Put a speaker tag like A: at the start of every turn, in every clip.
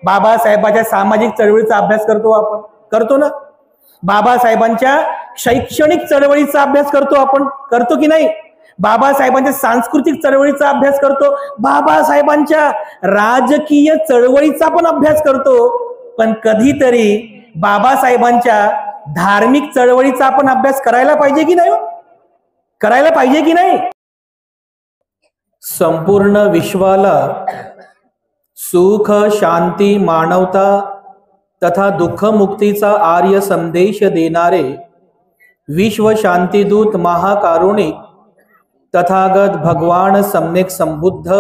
A: बाबासाहेबांच्या सामाजिक चळवळीचा अभ्यास करतो ना. बाबासाहेबांच्या शैक्षणिक चळवळीचा अभ्यास करतो की नाही. बाबासाहेबांच्या सांस्कृतिक चळवळीचा अभ्यास करतो. बाबासाहेबांच्या राजकीय चळवळीचा पण अभ्यास करतो. पण कधीतरी बाबासाहेबांच्या धार्मिक चळवळीचा आपण अभ्यास करायला पाहिजे की नाही. संपूर्ण विश्वाला सुख, शांती, मानवता तथा दुःख मुक्तीचा आर्य संदेश देणारे विश्व शांतीदूत महाकारुणिक तथागत भगवान सम्यक संबुद्ध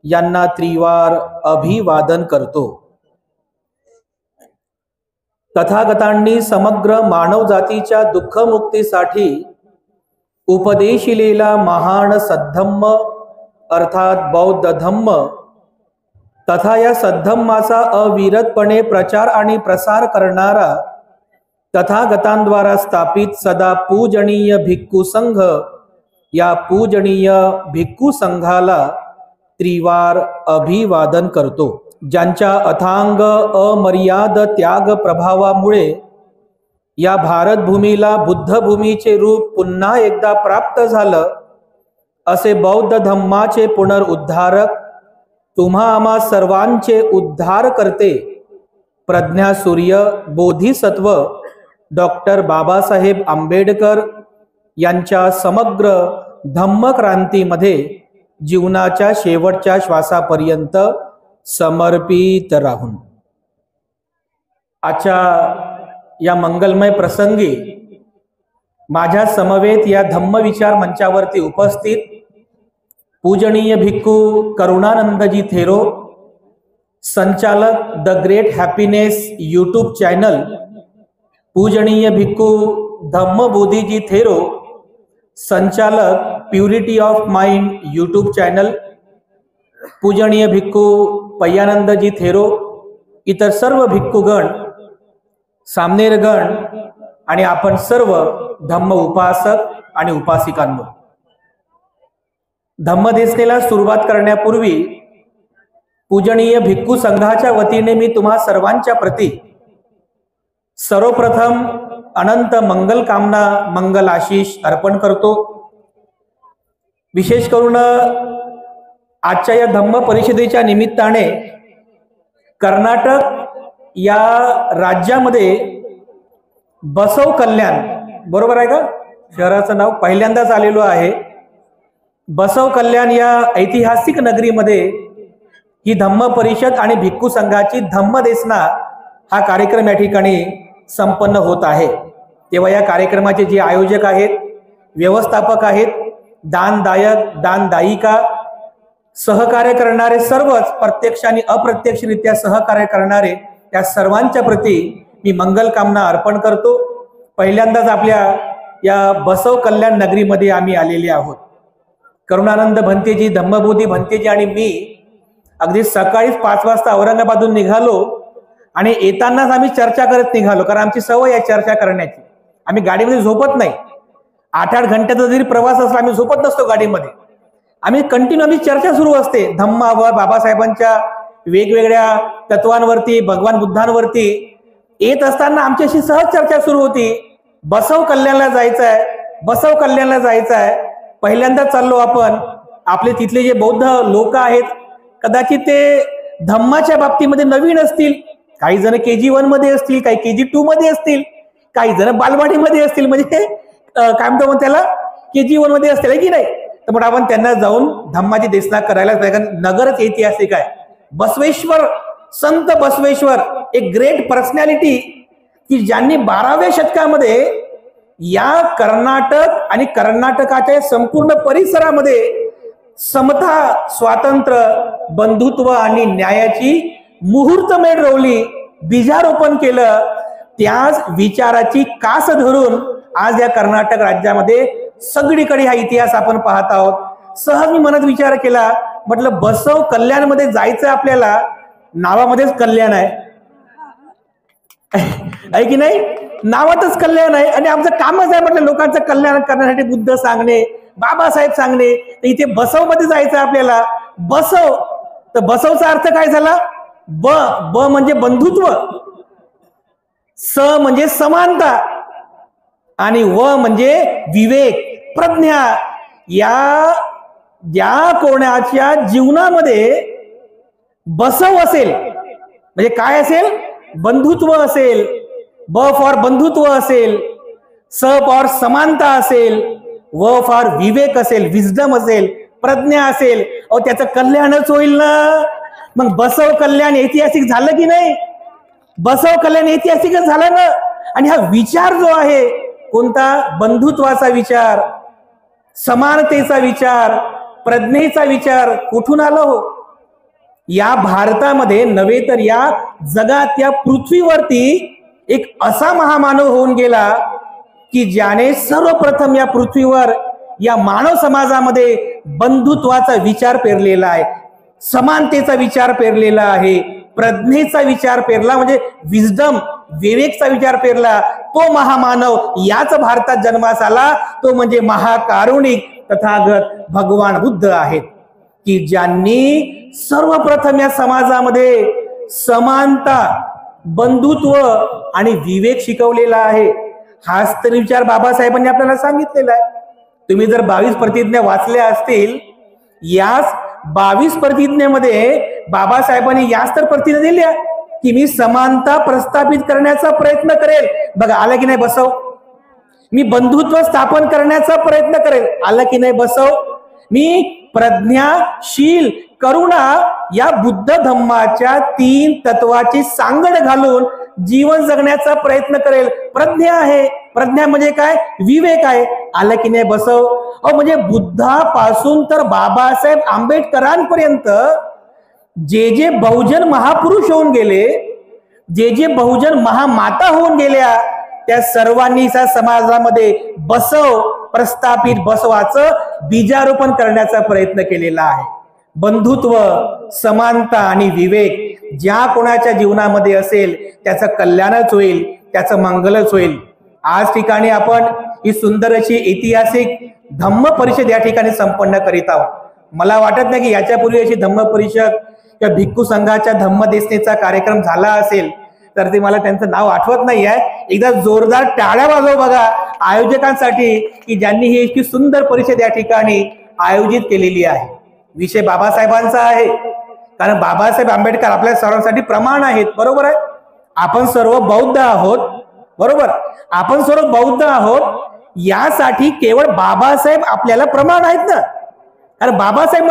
A: यांना त्रिवार अभिवादन करतो. तथागतांनी समग्र मानव जातीच्या दुःख मुक्तीसाठी उपदेशिलेला महान सद्धम्म अर्थात बौद्ध धम्म तथा या सद्धम्माचा अविरतपणे प्रचार आणि प्रसार करणारा तथागतांद्वारा स्थापित सदा पूजनीय भिक्खू संघ या पूजनीय भिक्खू संघाला त्रिवार अभिवादन करतो. ज्यांच्या अथांग अमर्याद त्याग प्रभावामुळे या भारत भूमीला बुद्ध भूमीचे रूप पुन्हा एकदा प्राप्त झालं, असे बौद्ध धम्माचे पुनरुद्धारक, तुम्हा आम्हा सर्वांचे उद्धार करते, प्रज्ञा सूर्य बोधिसत्व डॉक्टर बाबासाहेब आंबेडकर यांच्या समग्र धम्मक्रांतीमध्ये जीवनाच्या शेवटच्या श्वासापर्यंत समर्पित राहून. आजच्या या मंगलमय प्रसंगी माझ्या समवेत या धम्मविचार मंचावरती उपस्थित पूजनीय भिक्खू करुणानंदजी थेरो, संचालक the great happiness YouTube channel, पूजनीय भिक्खू धम्मबोधीजी थेरो, संचालक purity of mind YouTube channel, पूजनीय भिक्खू पय्यानंदजी थेरो, इतर सर्व भिक्खूगण, सामनेरगण आणि आपण सर्व धम्म उपासक आणि उपासिकांनो, धम्मदेसनेला सुरुवात करण्यापूर्वी पूजनीय भिक्खू संघाच्या वतीने मी तुम्हा सर्वांच्या प्रती सर्वप्रथम अनंत मंगल कामना, मंगल आशीष अर्पण करतो. विशेष करून आजच्या या धम्म परिषदेच्या निमित्ताने कर्नाटक या राज्यामध्ये बसव कल्याण, बरोबर आहे का, शहराचं नाव पहिल्यांदाच आलेलो आहे. बसव कल्याण या ऐतिहासिक नगरीमध्ये ही धम्म परिषद आणि भिक्खू संघाची धम्मदेसना हा कार्यक्रम या ठिकाणी संपन्न होत आहे. तेव्हा या कार्यक्रमाचे जे आयोजक आहेत, व्यवस्थापक आहेत, दानदायक, दानदायिका, सहकार्य करणारे सर्वच प्रत्यक्ष आणि अप्रत्यक्षरित्या सहकार्य करणारे त्या सर्वांच्या प्रती मी मंगल कामना अर्पण करतो. पहिल्यांदाच आपल्या या बसव कल्याण नगरीमध्ये आम्ही आलेले आहोत. करुणानंद भंतेजी, धम्मबोधी भंतेजी आणि मी अगदी सकाळीच 5 वाजता औरंगाबादहून निघालो आणि येतानाच आम्ही चर्चा करत निघालो, कारण आमची सवय आहे चर्चा करण्याची. आम्ही गाडीमध्ये झोपत नाही. 8-8 घंट्याचा जरी प्रवास असला आम्ही झोपत नसतो गाडीमध्ये. आम्ही कंटिन्यू चर्चा सुरू असते धम्मावर, बाबासाहेबांच्या वेगवेगळ्या तत्वांवरती, भगवान बुद्धांवरती. येत असताना आमच्याशी सहज चर्चा सुरू होती. बसव कल्याणला जायचं आहे. पहिल्यांदा चाललो आपण. आपले तिथले जे बौद्ध लोक आहेत कदाचित ते धम्माच्या बाबतीमध्ये नवीन असतील. काही जण KG1 मध्ये असतील, काही KG2 मध्ये असतील, काही जण बालवाडीमध्ये असतील, म्हणजे काय म्हणतो मग त्याला KG1 मध्ये असतील, आहे की नाही. तर मग आपण त्यांना जाऊन धम्माची देसना करायलाच पाहिजे. नगरच ऐतिहासिक आहे. बसवेश्वर, संत बसवेश्वर, एक ग्रेट पर्सनॅलिटी की ज्यांनी 12व्या शतकामध्ये या कर्नाटक आणि कर्नाटकाच्या संपूर्ण परिसरामध्ये समता, स्वातंत्र्य, बंधुत्व आणि न्यायाची मुहूर्तमेढ रोवली, बीजारोपण केलं. त्याच विचाराची कास धरून आज या कर्नाटक राज्यामध्ये सगळीकडे हा इतिहास आपण पाहत आहोत. सहज मी मनात विचार केला, म्हटलं बसव कल्याण मध्ये जायचं आपल्याला, नावामध्येच कल्याण आहे की नाही, नावातच कल्याण आहे आणि आमचं कामच आहे म्हटलं लोकांचं कल्याण करण्यासाठी बुद्ध सांगणे, बाबासाहेब सांगणे. तर इथे बसव मध्ये जायचं आपल्याला. बसव, तर बसवचा अर्थ काय झाला, ब ब म्हणजे बंधुत्व, स म्हणजे समानता आणि व म्हणजे विवेक, प्रज्ञा. या ज्या कोणाच्या जीवनामध्ये बसव असेल म्हणजे काय असेल, बंधुत्व असेल, ब फॉर बंधुत्व असेल, स फॉर समानता असेल, व फॉर विवेक असेल, विजडम असेल, प्रज्ञा असेल, अहो त्याचं कल्याणच होईल ना. मग बसव कल्याण ऐतिहासिक झालं की नाही? बसव कल्याण ऐतिहासिकच झालं ना. आणि हा विचार जो आहे कोणता, बंधुत्वाचा विचार, समानतेचा विचार, प्रज्ञेचा विचार कुठून आला हो? या भारतामध्ये नव्हे तर या जगात, या पृथ्वीवरती एक असा महामानव होऊन गेला की ज्याने सर्वप्रथम या पृथ्वीवर, या मानव समाजामध्ये बंधुत्वाचा विचार पेरलेला आहे, समानतेचा विचार पेरलेला आहे, प्रज्ञेचा विचार पेरला म्हणजे विजडम, विवेकचा विचार पेरला. तो महामानव याच भारतात जन्मास आला, तो म्हणजे महाकारुणिक तथागत भगवान बुद्ध आहेत, की ज्यांनी सर्वप्रथम या समाजामध्ये समानता, बंधुत्व आणि विवेक शिकवलेला आहे. हाच तर विचार बाबासाहेबांनी आपल्याला सांगितलेला आहे. तुम्ही जर 22 प्रतिज्ञा वाचल्या असतील, याच 22 प्रतिज्ञेमध्ये बाबासाहेबांनी याच तर प्रतिज्ञा दिल्या की मी समानता प्रस्थापित करण्याचा प्रयत्न करेल. बघा आलं की नाही बसव. मी बंधुत्व स्थापन करण्याचा प्रयत्न करेल. आलं की नाही बसव. मी प्रज्ञाशील, करुणा या बुद्ध धम्माच्या 3 तत्वाची सांगड घालून जीवन जगण्याचा प्रयत्न करेल. प्रज्ञा आहे. प्रज्ञा म्हणजे काय? विवेक आहे. आलं की नाही बसव. म्हणजे बुद्धापासून तर बाबासाहेब आंबेडकरांपर्यंत जे जे बहुजन महापुरुष होऊन गेले, जे जे बहुजन महामाता होऊन गेल्या, त्या सर्वांनी समाजामध्ये बसव प्रस्थापित, बसवाचं बीजारोपण करण्याचा प्रयत्न केलेला आहे. बंधुत्व, समानता आणि विवेक ज्या कोणाच्या जीवनामध्ये असेल त्याचं कल्याणच होईल, त्याचं मंगलच होईल. आज ठिकाणी आपण ही सुंदर अशी ऐतिहासिक धम्म परिषद या ठिकाणी संपन्न करीत आहोत. मला वाटत नाही की याच्यापूर्वी अशी धम्म परिषद किंवा भिक्खू संघाच्या धम्मदेशनेचा कार्यक्रम झाला असेल, तर ते मला त्यांचं नाव आठवत नाही आहे. एकदा जोरदार टाळ्या वाजव बघा आयोजकांसाठी की ज्यांनी ही इतकी सुंदर परिषद या ठिकाणी आयोजित केलेली आहे. विषय बाबासाहेबांचा आहे, कारण बाबासाहेब आंबेडकर आपल्या सर्वांसाठी प्रमाण आहेत. बरोबर आहे. आपण सर्व बौद्ध आहोत. बरोबर, आपण सर्व बौद्ध आहोत. यासाठी केवळ बाबासाहेब आपल्याला प्रमाण आहेत ना. कारण बाबासाहेब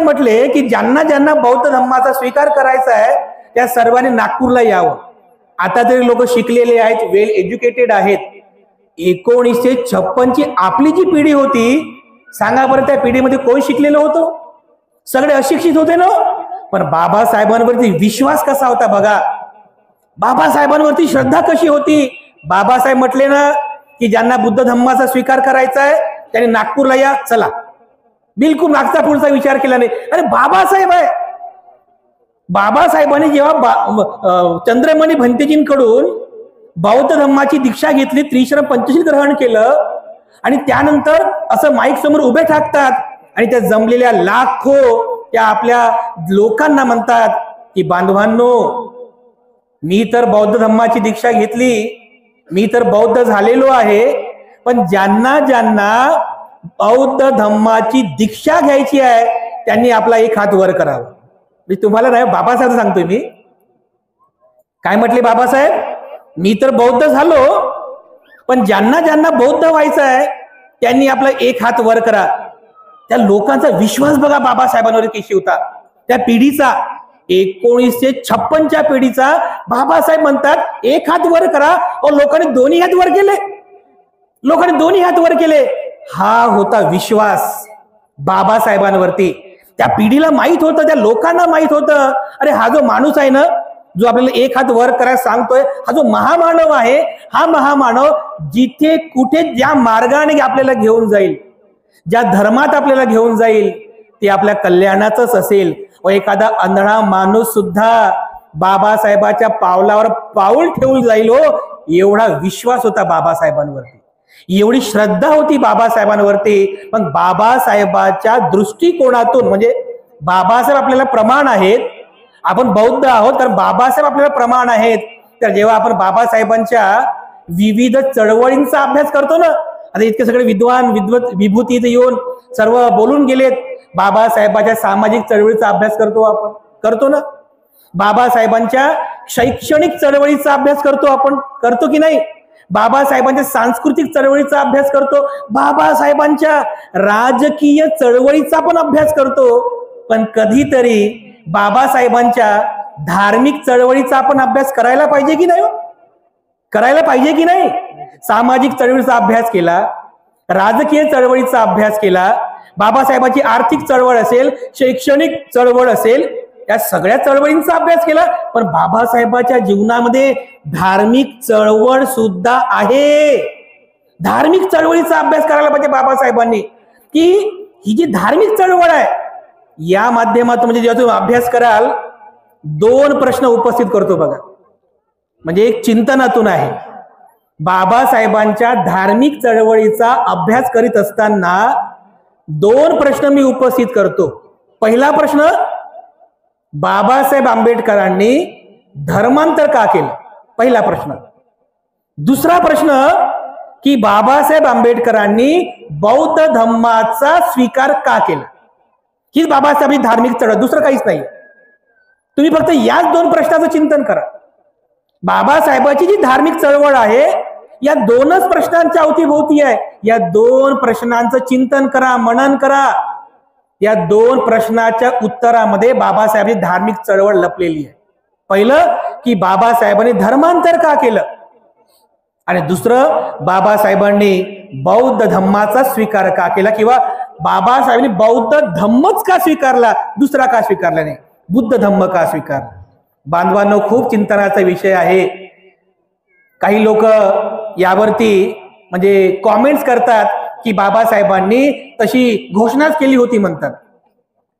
A: म्हटले की ज्यांना ज्यांना बौद्ध धम्माचा स्वीकार करायचा आहे त्या सर्वांनी नागपूरला यावं. आता तरी लोक शिकलेले आहेत, वेल एज्युकेटेड आहेत. 1956 ची आपली जी पिढी होती, सांगा बरं त्या पिढीमध्ये कोण शिकलेलं होतं? सगळे अशिक्षित होते ना. पण बाबासाहेबांवरती विश्वास कसा होता बघा. बाबासाहेबांवरती श्रद्धा कशी होती. बाबासाहेब म्हटले ना की ज्यांना बुद्ध धम्माचा स्वीकार करायचा आहे त्यांनी नागपूरला या. चला, बिलकुल मागचा पुढचा विचार केला नाही. अरे बाबासाहेब आहे. बाबासाहेबांनी जेव्हा चंद्रमणी भंतेजींकडून बौद्ध धम्माची दीक्षा घेतली, त्रिशरण पंचशील ग्रहण केलं आणि त्यानंतर असं माईक समोर उभे ठाकतात आणि त्या जमलेल्या लाखो त्या आपल्या लोकांना म्हणतात की बांधवांनो, मी तर बौद्ध धम्माची दीक्षा घेतली, मी तर बौद्ध झालेलो आहे, पण ज्यांना ज्यांना बौद्ध धम्माची दीक्षा घ्यायची आहे त्यांनी आपला एक हात वर करावा. मी तुम्हाला नाही, बाबासाहेब सांगतोय मी. काय म्हटले बाबासाहेब? मी तर बौद्ध झालो, पण ज्यांना ज्यांना बौद्ध व्हायचं आहे त्यांनी आपला एक हात वर करा. त्या लोकांचा विश्वास बघा बाबासाहेबांवर किती होता. त्या पिढीचा 1956च्या पिढीचा बाबासाहेब म्हणतात एक हात वर करा. लोकांनी दोन्ही हात वर केले. लोकांनी दोन्ही हात वर केले. हा होता विश्वास बाबासाहेबांवरती. त्या पिढीला माहित होतं, त्या लोकांना माहित होतं, अरे हा जो माणूस आहे ना, जो आपल्याला एक हात वर करायला सांगतोय, हा जो महामानव आहे, हा महामानव जिथे कुठे ज्या मार्गाने आपल्याला घेऊन जाईल, ज्या धर्मात आपल्याला घेऊन जाईल, ते आपल्या कल्याणाचंच असेल. व एखादा आंधळा माणूस सुद्धा बाबासाहेबाच्या पावलावर पाऊल ठेवून जाईल हो, एवढा विश्वास होता बाबासाहेबांवरती, एवढी श्रद्धा होती बाबासाहेबांवरती. पण बाबासाहेबाच्या दृष्टिकोनातून, म्हणजे बाबासाहेब आपल्याला प्रमाण आहेत, आपण बौद्ध आहोत कारण बाबासाहेब आपल्याला प्रमाण आहेत. तर जेव्हा आपण बाबासाहेबांच्या विविध चळवळींचा अभ्यास करतो ना, आता इतके सगळे विद्वान विभूती इथे येऊन सर्व बोलून गेलेत, बाबासाहेबांच्या सामाजिक चळवळीचा अभ्यास करतो ना, बाबासाहेबांच्या शैक्षणिक चळवळीचा अभ्यास करतो की नाही, बाबासाहेबांच्या सांस्कृतिक चळवळीचा अभ्यास करतो, बाबासाहेबांच्या राजकीय चळवळीचा पण अभ्यास करतो. पण कधीतरी बाबासाहेबांच्या धार्मिक चळवळीचा आपण अभ्यास करायला पाहिजे की नाही? करायला पाहिजे की नाही? सामाजिक चळवळीचा अभ्यास केला, राजकीय चळवळीचा अभ्यास केला, बाबासाहेबांची आर्थिक चळवळ असेल, शैक्षणिक चळवळ असेल, या सगळ्या चळवळींचा अभ्यास केला. पण बाबासाहेबांच्या जीवनामध्ये धार्मिक चळवळ सुद्धा आहे. धार्मिक चळवळीचा अभ्यास करायला पाहिजे बाबासाहेबांनी, की ही जी धार्मिक चळवळ आहे या माध्यमातून म्हणजे जेव्हा तुम्ही अभ्यास कराल 2 प्रश्न उपस्थित करतो बघा. म्हणजे एक चिंतनातून आहे. बाबासाहेबांच्या धार्मिक चळवळीचा अभ्यास करीत असताना 2 प्रश्न मी उपस्थित करतो. पहिला प्रश्न, बाबासाहेब आंबेडकरांनी धर्मांतर का केलं? पहिला प्रश्न. दुसरा प्रश्न की बाबासाहेब आंबेडकरांनी बौद्ध धम्माचा स्वीकार का केला? हीच बाबासाहेबांची धार्मिक चळवळ, दुसरं काहीच नाही. तुम्ही फक्त याच 2 प्रश्नाचं चिंतन करा. बाबासाहेबांची जी धार्मिक चळवळ आहे या 2च प्रश्नांच्या अवतीभोवती आहे. या 2 प्रश्नांचं चिंतन करा, मनन करा. या 2 प्रश्नाच्या उत्तरामध्ये बाबासाहेबांची धार्मिक चळवळ लपलेली आहे. पहिलं की बाबासाहेबांनी धर्मांतर का केलं, आणि दुसरं बाबासाहेबांनी बौद्ध धम्माचा स्वीकार का केला, किंवा बाबासाहेबांनी बौद्ध धम्मच का स्वीकारला, दुसरा का स्वीकारला नाही, बुद्ध धम्म का स्वीकारला. बांधवांनो, खूप चिंतनाचा विषय आहे. काही लोक यावरती म्हणजे कॉमेंट्स करतात की बाबासाहेबांनी तशी घोषणाच केली होती म्हणतात.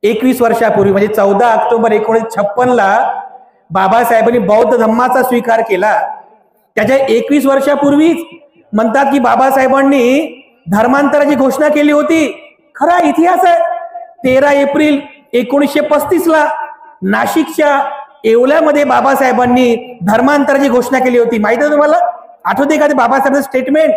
A: 21 वर्षापूर्वी म्हणजे 14 ऑक्टोबर 1956 बाबासाहेबांनी बौद्ध धम्माचा स्वीकार केला. त्याच्या 21 वर्षापूर्वीच म्हणतात की बाबासाहेबांनी धर्मांतराची घोषणा केली होती. खरा इतिहास आहे. 13 एप्रिल 1935 नाशिकच्या येवल्यामध्ये बाबासाहेबांनी धर्मांतराची घोषणा केली होती. माहिती आहे तुम्हाला? आठवते का ते बाबासाहेबांचं स्टेटमेंट?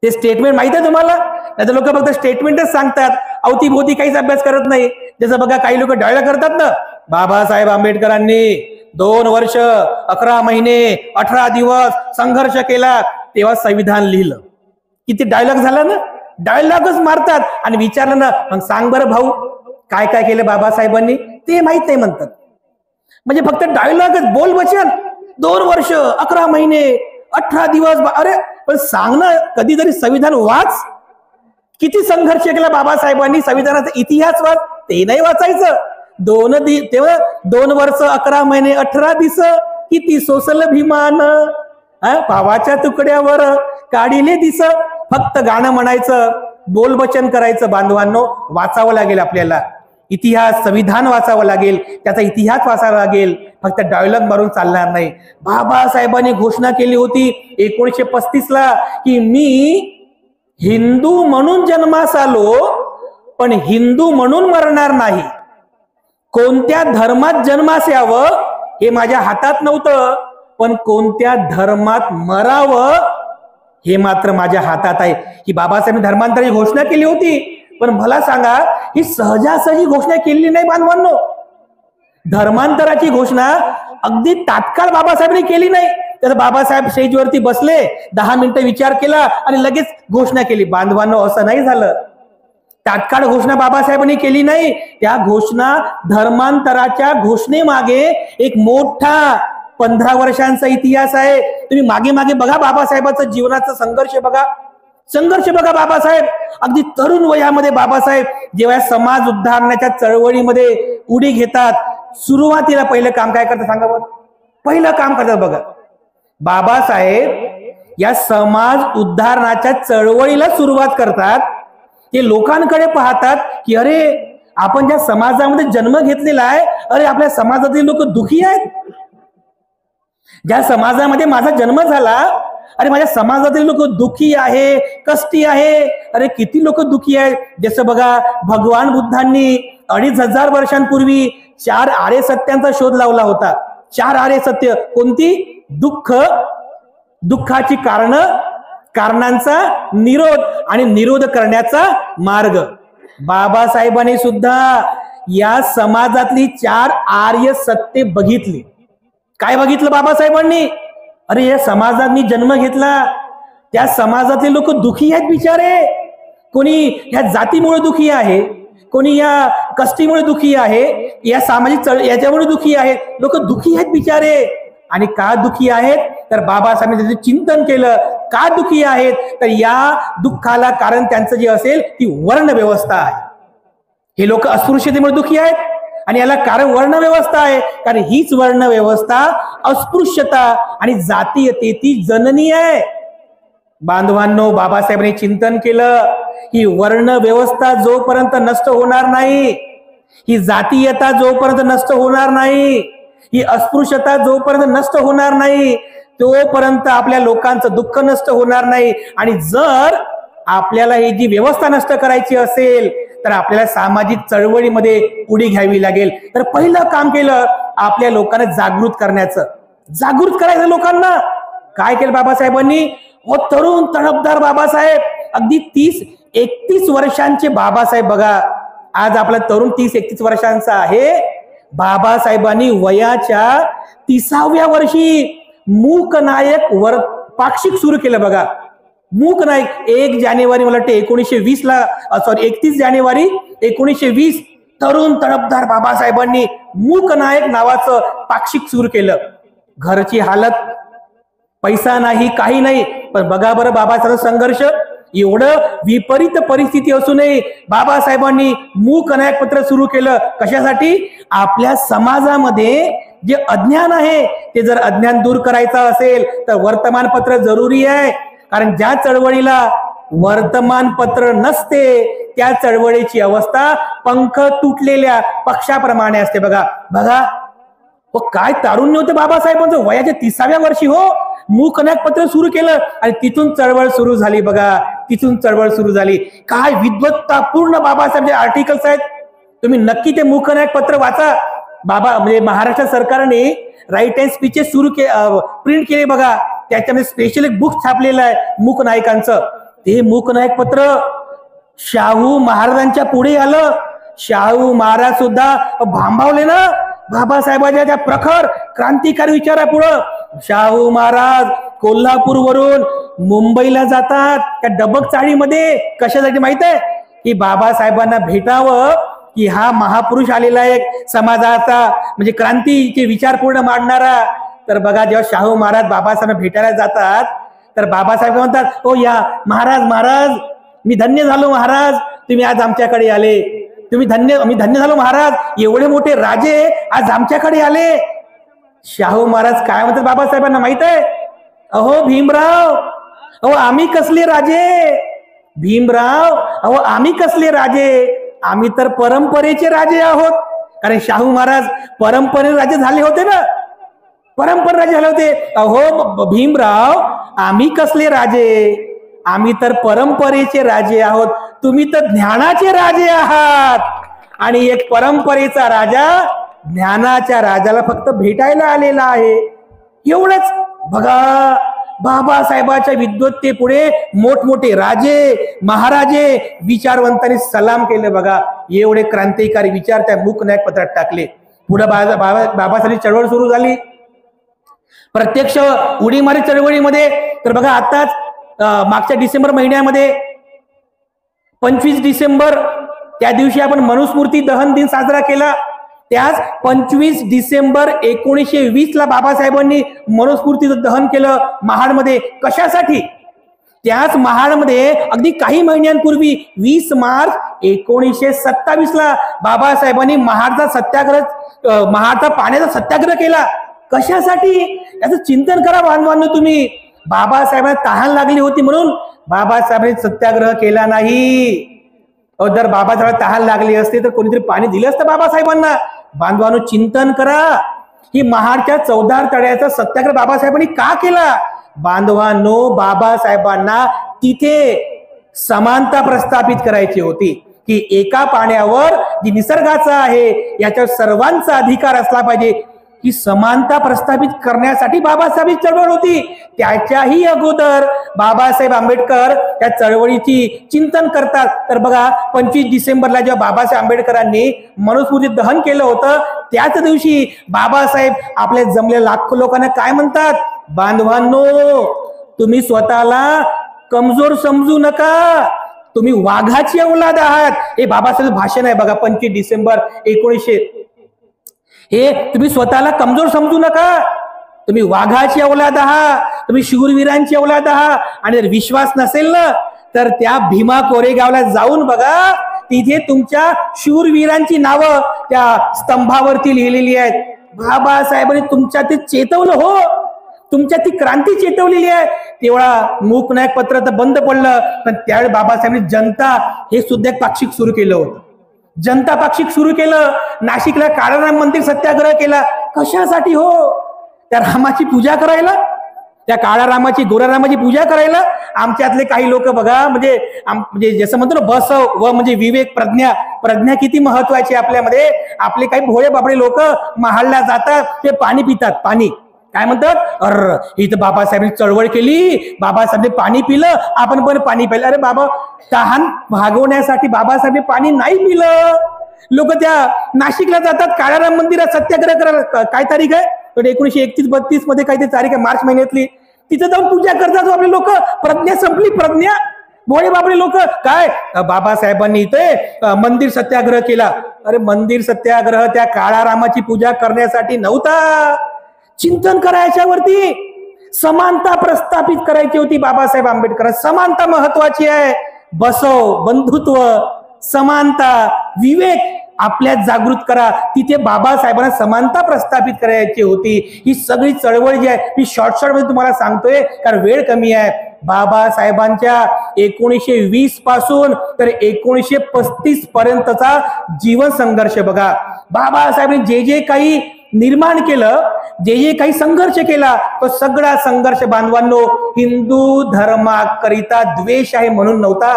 A: ते स्टेटमेंट माहिती आहे तुम्हाला? नाही तर लोक फक्त स्टेटमेंटच सांगतात, अवतीभोवती काहीच अभ्यास करत नाही. जसं बघा काही लोक डायलॉग करतात ना, बाबासाहेब आंबेडकरांनी 2 वर्ष 11 महिने 18 दिवस संघर्ष केला तेव्हा संविधान लिहिलं. किती डायलॉग झाला ना, डायलॉगच मारतात. आणि विचारलं ना, मग सांग बरं भाऊ काय काय केलं बाबासाहेबांनी, ते माहित नाही म्हणतात. म्हणजे फक्त डायलॉगच, बोल वचन, 2 वर्ष 11 महिने 18 दिवस. अरे पण सांग ना, कधीतरी संविधान वाच. किती संघर्ष केला बाबासाहेबांनी, संविधानाचा इतिहास वाच. ते नाही वाचायचं. 2 वर्ष 11 महिने 18 दिवस किती सोसल भीमान, पावाच्या तुकड्यावर काढिले दिस. फक्त गाणं म्हणायचं, बोलवचन करायचं. बांधवांनो, वाचावं लागेल आपल्याला इतिहास, संविधान वाचावं लागेल, त्याचा इतिहास वाचावा लागेल. फक्त डायलॉग मारून चालणार नाही. बाबासाहेबांनी घोषणा केली होती 1935 की मी हिंदू म्हणून जन्मास आलो, पण हिंदू म्हणून मरणार नाही. कोणत्या धर्मात जन्मास यावं हे माझ्या हातात नव्हतं, पण कोणत्या धर्मात मरावं हे मात्र माझ्या हातात आहे. ही बाबासाहेबांनी धर्मांतराची घोषणा केली होती. पण मला सांगा, ही सहजासहजी घोषणा केलेली नाही बांधवांनो. धर्मांतराची घोषणा अगदी तात्काळ बाबासाहेबांनी केली नाही. तर बाबासाहेब स्टेजवरती बसले, 10 मिनिटं विचार केला आणि लगेच घोषणा केली. बांधवांनो, असं नाही झालं. तात्काळ घोषणा बाबासाहेबांनी केली नाही. त्या घोषणा, धर्मांतराच्या घोषणेमागे एक मोठा 15 वर्षांचा इतिहास आहे. तुम्ही मागे मागे बघा, बाबासाहेबांचा जीवनाचा संघर्ष बघा. बाबासाहेब अगदी तरुण वयामध्ये बाबासाहेब जेव्हा समाज उद्धारण्याच्या चळवळीमध्ये उडी घेतात, सुरुवातीला पहिलं काम काय करतात सांगा बरं? पहिलं काम करतात बघा, बाबासाहेब या समाज उद्धारणाच्या चळवळीला सुरुवात करतात. ते लोकांकडे पाहतात की अरे, आपण ज्या समाजामध्ये जन्म घेतलेला आहे, अरे आपल्या समाजातील लोक दुखी आहेत. ज्या समाजामध्ये माझा जन्म झाला, अरे माझ्या समाजातील लोक दुखी आहे, कष्टी आहे. अरे किती लोक दुखी आहेत. जसं बघा, भगवान बुद्धांनी 2500 वर्षांपूर्वी 4 आर्य सत्यांचा शोध लावला होता. 4 आर्य सत्य कोणती? दुःख, दुःखाची कारण, कारणांचा निरोध आणि निरोध करण्याचा मार्ग. बाबासाहेबांनी सुद्धा या समाजातली 4 आर्य सत्य बघितली. काय बघितलं बाबासाहेबांनी? अरे या समाजात मी जन्म घेतला, त्या समाजातले लोक दुखी आहेत बिचारे. कोणी ह्या जातीमुळे दुखी आहे, कोणी या कष्टीमुळे दुखी आहे, या सामाजिक याच्यामुळे दुखी आहे. लोक दुखी आहेत बिचारे. आणि का दुखी आहेत? तर बाबासाहेबांनी त्याचं चिंतन केलं. का दुखी आहेत? तर या दुःखाला कारण त्यांचं जे असेल ती वर्ण व्यवस्था आहे. हे लोक अस्पृश्यतेमुळे दुखी आहेत आणि याला कारण वर्ण व्यवस्था आहे. कारण हीच वर्ण व्यवस्था अस्पृश्यता आणि जातीयतेची जननी आहे. बांधवांनो, बाबासाहेबांनी चिंतन केलं, ही वर्ण व्यवस्था जोपर्यंत नष्ट होणार नाही, ही जातीयता जोपर्यंत नष्ट होणार नाही, ही अस्पृश्यता जोपर्यंत नष्ट होणार नाही, तोपर्यंत आपल्या लोकांचं दुःख नष्ट होणार नाही. आणि जर आपल्याला ही जी व्यवस्था नष्ट करायची असेल तर आपल्याला सामाजिक चळवळीमध्ये उडी घ्यावी लागेल. तर पहिलं काम केलं आपल्या लोकांना जागृत करण्याचं. जागृत करायचं लोकांना. काय केलं बाबासाहेबांनी? तरुण तडफदार बाबासाहेब, अगदी 30-31 वर्षांचे बाबासाहेब बघा. आज आपला तरुण 30-31 वर्षांचा आहे. बाबासाहेबांनी वयाच्या 30व्या वर्षी मूकनायक पाक्षिक सुरू केलं बघा. मूकनायक 1 जानेवारी मला वाटतं 1920 ला, सॉरी 31 जानेवारी 1920 तरुण तडफदार बाबासाहेबांनी मूकनायक नावाचं पाक्षिक सुरू केलं. घरची हालत, पैसा नाही, काही नाही, पण बघा बरं बाबासाहेबांचा संघर्ष. एवढं विपरीत परिस्थिती असूनही बाबासाहेबांनी मूकनायक पत्र सुरू केलं. कशासाठी? आपल्या समाजामध्ये जे अज्ञान आहे ते जर अज्ञान दूर करायचं असेल तर वर्तमानपत्र जरुरी आहे. कारण ज्या चळवळीला वर्तमानपत्र नसते त्या चळवळीची अवस्था पंख तुटलेल्या पक्षाप्रमाणे असते. बघा बघा काय तारुण्य होते बाबासाहेबांचं. वयाच्या 30व्या वर्षी मूकनायक पत्र सुरू केलं आणि तिथून चळवळ सुरू झाली. बघा तिथून चळवळ सुरू झाली. काय विद्वत्ता पूर्ण बाबासाहेब आर्टिकल्स आहेत. तुम्ही नक्की ते मूकनायक पत्र वाचा. म्हणजे महाराष्ट्र सरकारने राईट अँड स्पीचेस प्रिंट केले बघा. त्याच्यामध्ये स्पेशल एक बुक छापलेलं आहे मूकनायकांचं. ते मूकनायक पत्र शाहू महाराजांच्या पुढे आलं. शाहू महाराज सुद्धा भांबावले ना बाबासाहेबांच्या त्या प्रखर क्रांतिकारी विचारापुढं. शाहू महाराज कोल्हापूरवरून मुंबईला जातात त्या डबक चाळीमध्ये. कशासाठी माहित आहे? की बाबासाहेबांना भेटावं, की हा महापुरुष आलेला आहे समाजाचा, म्हणजे क्रांतीचे विचार पूर्ण मांडणारा. तर बघा जेव्हा शाहू महाराज बाबासाहेब भेटायला जातात तर बाबासाहेब म्हणतात, ओ या महाराज, महाराज मी धन्य झालो महाराज, तुम्ही आज आमच्याकडे आले. मी धन्य झालो महाराज, एवढे मोठे राजे आज आमच्याकडे आले. शाहू महाराज काय म्हणतात बाबासाहेबांना माहित आहे? अहो भीमराव, अहो आम्ही कसले राजे? भीमराव, अहो आम्ही कसले राजे? आम्ही तर परंपरेचे राजे आहोत. कारण शाहू महाराज परंपरे राजे झाले होते ना, परंपरा राजे झाले होते. अहो भीमराव, आम्ही कसले राजे? आम्ही तर परंपरेचे राजे आहोत. तुम्ही तर ज्ञानाचे राजे आहात. आणि एक परंपरेचा राजा ज्ञानाच्या राजाला फक्त भेटायला आलेला आहे. एवढंच. बघा बाबासाहेबांच्या विद्वत्तेपुढे मोठमोठे राजे महाराजे विचारवंतांनी सलाम केले. बघा एवढे क्रांतिकारी विचार त्या मूकनायक पत्रात टाकले. पुढे बाबासाहेब चळवळ सुरू झाली प्रत्यक्ष उडीमारी चळवळीमध्ये. तर बघा आताच मागच्या डिसेंबर महिन्यामध्ये 25 डिसेंबर त्या दिवशी आपण मनुस्मृती दहन दिन साजरा केला. त्याच 25 डिसेंबर 1920 ला बाबासाहेबांनी मनुस्मृतीचं दहन केलं महाडमध्ये. कशासाठी? त्याच महाडमध्ये अगदी काही महिन्यांपूर्वी 20 मार्च 1927 ला बाबासाहेबांनी महाडचा पाण्याचा सत्याग्रह केला. कशासाठी? याचं चिंतन करा बांधवांनो तुम्ही. बाबासाहेबांना तहान लागली होती म्हणून बाबासाहेबांनी सत्याग्रह केला नाही. जर बाबासाहेबांना तहान लागली असते तर कोणीतरी पाणी दिलं असतं बाबासाहेबांना. बांधवांनो चिंतन करा. ही महाडच्या 14 तळ्याचा सत्याग्रह बाबासाहेबांनी का केला? बांधवांनो बाबासाहेबांना तिथे समानता प्रस्थापित करायची होती. की एका पाण्यावर जी निसर्गाचा आहे याच्यावर सर्वांचा अधिकार असला पाहिजे, ही समानता प्रस्थापित करण्यासाठी बाबासाहेब चळवळ होती. त्याच्याही अगोदर बाबासाहेब आंबेडकर त्या चळवळीची चिंतन करतात. तर बघा 25 डिसेंबरला जेव्हा बाबासाहेब आंबेडकरांनी मनुस्मृती दहन केलं होतं, त्याच दिवशी बाबासाहेब आपल्या जमलेल्या लाखो लोकांना काय म्हणतात, बांधवांनो तुम्ही स्वतःला कमजोर समजू नका, तुम्ही वाघाची औलाद आहात. हे बाबासाहेब भाषण आहे बघा 25 डिसेंबर 1900. हे तुम्ही स्वतःला कमजोर समजू नका, तुम्ही वाघाची औलाद आहात, तुम्ही शूरवीरांची औलाद आहात. आणि जर विश्वास नसेल ना तर त्या भीमा कोरेगावला जाऊन बघा, तिथे तुमच्या शूरवीरांची नावं त्या स्तंभावरती लिहिलेली आहेत. बाबासाहेबांनी तुमच्या ते चेतवलं, हो तुमच्या ती क्रांती चेतवलेली आहे. तेवढा मूकनायक पत्र तर बंद पडलं, पण त्यावेळी बाबासाहेबांनी जनता हे सुद्धा एक पाक्षिक सुरू केलं होतं. जनता पाक्षिक सुरू केलं. नाशिकला काळाराम मंदिर सत्याग्रह केला. कशासाठी, हो त्या रामाची पूजा करायला, त्या काळारामाची गोरारामाची पूजा करायला. आमच्यातले काही लोक बघा, म्हणजे जसं म्हणतो ना बसव व म्हणजे विवेक प्रज्ञा, प्रज्ञा किती महत्वाची आपल्यामध्ये. आपले काही भोळे बाबडे लोक महाडला जातात, ते पाणी पितात. पाणी काय म्हणतात, अर इथं बाबासाहेबांनी चळवळ केली, बाबासाहेबांनी पाणी पिलं, आपण पण पाणी पिलं. अरे बाबा, तहान भागवण्यासाठी बाबासाहेबांनी पाणी नाही पिलं. लोक त्या नाशिकला जातात, काळाराम मंदिरात सत्याग्रह करायला. काय तारीख आहे, 1931-32 मध्ये काही तारीख आहे, मार्च महिन्यातली. तिथं जाऊन पूजा करतात आपले लोक. प्रज्ञा संपली, प्रज्ञा. भोळे बाबळे लोक काय, बाबासाहेबांनी इथे मंदिर सत्याग्रह केला. अरे मंदिर सत्याग्रह त्या काळारामाची पूजा करण्यासाठी नव्हता, चिंतन करायच्यावरती समानता प्रस्थापित करायची होती. बाबासाहेब आंबेडकर समानता महत्वाची आहे. बसव, बंधुत्व, समानता, विवेक आपल्यात जागृत करा. तिथे बाबासाहेबांना समानता प्रस्थापित करायची होती. ही सगळी चळवळ जी आहे, मी शॉर्ट मध्ये तुम्हाला सांगतोय कारण वेळ कमी आहे. बाबासाहेबांच्या 1920 पासून तर 1935 पर्यंतचा जीवन संघर्ष बघा. बाबासाहेबांनी जे जे काही निर्माण केलं, जे जे काही संघर्ष केला, तो सगळा संघर्ष बांधवांनो हिंदू धर्माकरिता द्वेष आहे म्हणून नव्हता.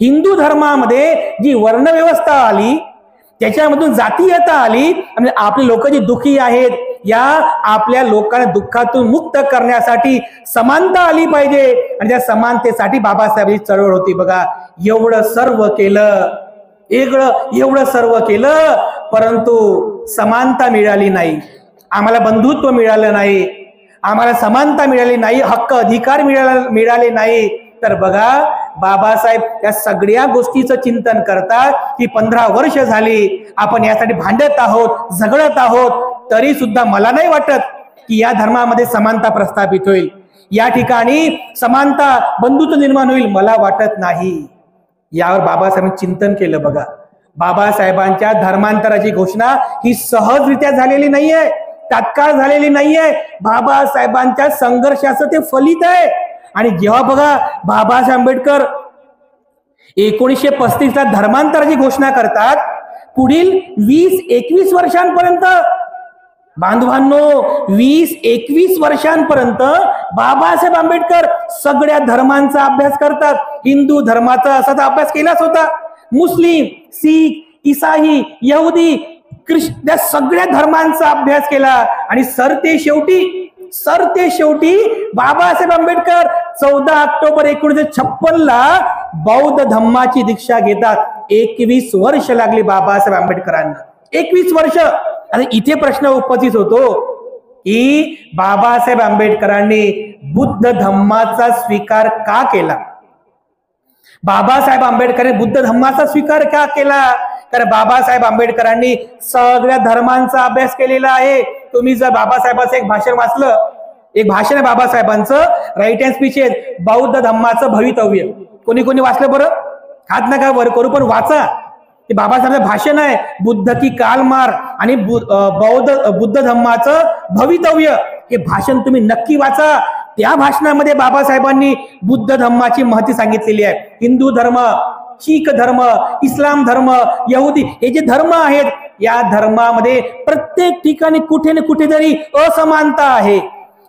A: हिंदू धर्मामध्ये जी वर्णव्यवस्था आली, त्याच्यामधून जातीयता आली, आणि आपले लोक जे दुःखी आहेत, या आपल्या लोकांना दुःखातून मुक्त करण्यासाठी समानता आली पाहिजे. आणि त्या समानतेसाठी बाबासाहेबांची चळवळ होती बघा. एवढं सर्व केलं, एवढं सर्व केलं, परंतु समानता मिळाली नाही. आम्हाला बंधुत्व मिळालं नाही, आम्हाला समानता मिळाली नाही, हक्क अधिकार मिळाले नाही. तर बघा बाबासाहेब या सगळ्या गोष्टीचं चिंतन करतात की 15 वर्ष झाली आपण यासाठी भांडत आहोत, झगडत आहोत, तरी सुद्धा मला नाही वाटत की या धर्मामध्ये समानता प्रस्थापित होईल, या ठिकाणी समानता बंधुत्व निर्माण होईल, मला वाटत नाही. यावर बाबासाहेबांनी चिंतन केलं बघा. बाबासाहेबांच्या धर्मांतराची घोषणा ही सहजरित्या झालेली नाहीये, तात्काळ झालेली नाहीये. बाबासाहेबांच्या संघर्षाचं ते फलित आहे. आणि जेव्हा बघा बाबासाहेब आंबेडकर 1935 ला धर्मांतराची घोषणा करतात, पुढील 20-21 वर्षांपर्यंत बांधवांनो 20-21 वर्षांपर्यंत बाबासाहेब आंबेडकर सगळ्या धर्मांचा अभ्यास करतात. हिंदू धर्माचा असा अभ्यास केलाच होता, मुस्लिम, शीख, ईसाई, यहुदी, ख्रिश्चन या सगळ्या धर्मांचा अभ्यास केला. आणि सरते शेवटी बाबासाहेब आंबेडकर 14 ऑक्टोबर 1956 ला बौद्ध धम्माची दीक्षा घेतात. 21 वर्ष लागली बाबासाहेब आंबेडकरांना, 21 वर्ष. आणि इथे प्रश्न उपस्थित होतो की बाबासाहेब आंबेडकरांनी बुद्ध धम्माचा स्वीकार का केला. बाबासाहेब आंबेडकरांनी बुद्ध धम्माचा स्वीकार का केला, तर बाबासाहेब आंबेडकरांनी सगळ्या धर्मांचा अभ्यास केलेला आहे. तुम्ही जर बाबासाहेबांचं एक भाषण वाचलं, एक भाषण आहे बाबासाहेबांचं, राईट हँड स्पीच आहे, बौद्ध धम्माचं भवितव्य. कोणी वाचलं बरं, हात नका वर करू पण वाचा. ते बाबासाहेबांचं भाषण आहे, बुद्ध की कालमार आणि बुद्ध धम्माचं भवितव्य. हे भाषण तुम्ही नक्की वाचा. त्या भाषणामध्ये बाबासाहेबांनी बुद्ध धम्माची महती सांगितलेली आहे. हिंदू धर्म, शीख धर्म, इस्लाम धर्म, यहुदी हे जे धर्म आहेत, या धर्मामध्ये प्रत्येक ठिकाणी कुठे ना कुठेतरी असमानता आहे,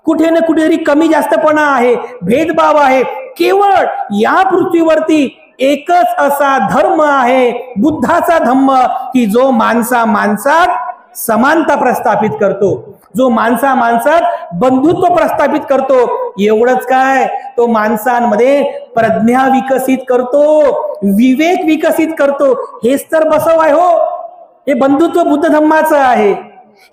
A: कुठे ना कुठेतरी कमी जास्तपणा आहे, भेदभाव आहे. केवळ या पृथ्वीवरती एकच असा धर्म आहे बुद्धाचा धम्म की जो माणसात समानता प्रस्थापित करतो, जो माणसात बंधुत्व प्रस्थापित करतो. एवढंच काय, तो माणसांमध्ये प्रज्ञा विकसित करतो, विवेक विकसित करतो. हेच तर बसव आहे हो. हे बंधुत्व बुद्ध धम्माचं आहे,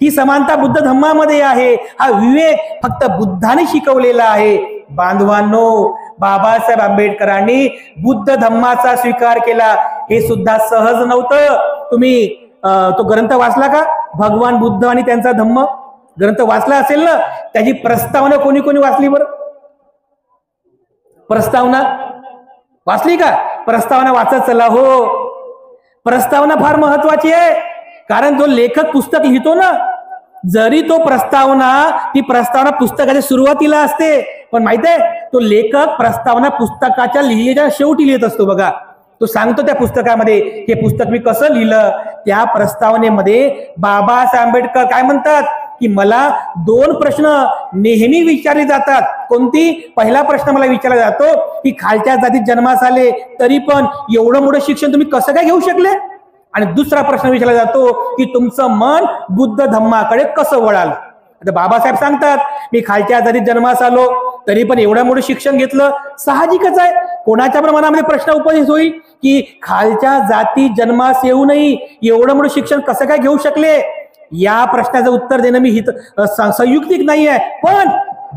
A: ही समानता बुद्ध धम्मामध्ये आहे. हा विवेक फक्त बुद्धाने शिकवलेला आहे. बांधवांनो, बाबासाहेब आंबेडकरांनी बुद्ध धम्माचा स्वीकार केला. हे सुद्धा सहज नव्हतं. तुम्ही तो ग्रंथ वाचला का, भगवान बुद्ध आणि त्यांचा धम्म ग्रंथ वाचला असेल ना? त्याची प्रस्तावना कोणी कोणी वाचली बरं? प्रस्तावना वाचली का? प्रस्तावना वाचत चला हो. प्रस्तावना फार महत्वाची आहे. कारण जो लेखक पुस्तक लिहितो ना, जरी तो ती प्रस्तावना पुस्तकाच्या सुरुवातीला असते, पण माहित आहे तो लेखक प्रस्तावना पुस्तकाच्या लिहिलेल्या शेवटी लिहित असतो. बघा, तो सांगतो त्या पुस्तकामध्ये हे पुस्तक मी कसं लिहिलं. त्या प्रस्तावनेमध्ये बाबासाहेब आंबेडकर काय म्हणतात की मला 2 प्रश्न नेहमी विचारले जातात. कोणती? पहिला प्रश्न मला विचारला जातो की खालच्या जातीत जन्मास आले तरी पण एवढं मोठं शिक्षण तुम्ही कसं काय घेऊ शकले. आणि दुसरा प्रश्न विचारला जातो की तुमचं मन बुद्ध धम्माकडे कसं वळालं. आता बाबासाहेब सांगतात मी खालच्या जातीत जन्मास आलो तरी पण एवढं मोठं शिक्षण घेतलं. साहजिकच आहे, कोणाच्या पण मनामध्ये प्रश्न उपस्थित होईल की खालच्या जाती जन्मास येऊनही एवढं मोठं शिक्षण कसं काय घेऊ शकले. या प्रश्नाचं उत्तर देणं मी संयुक्तिक नाही आहे. पण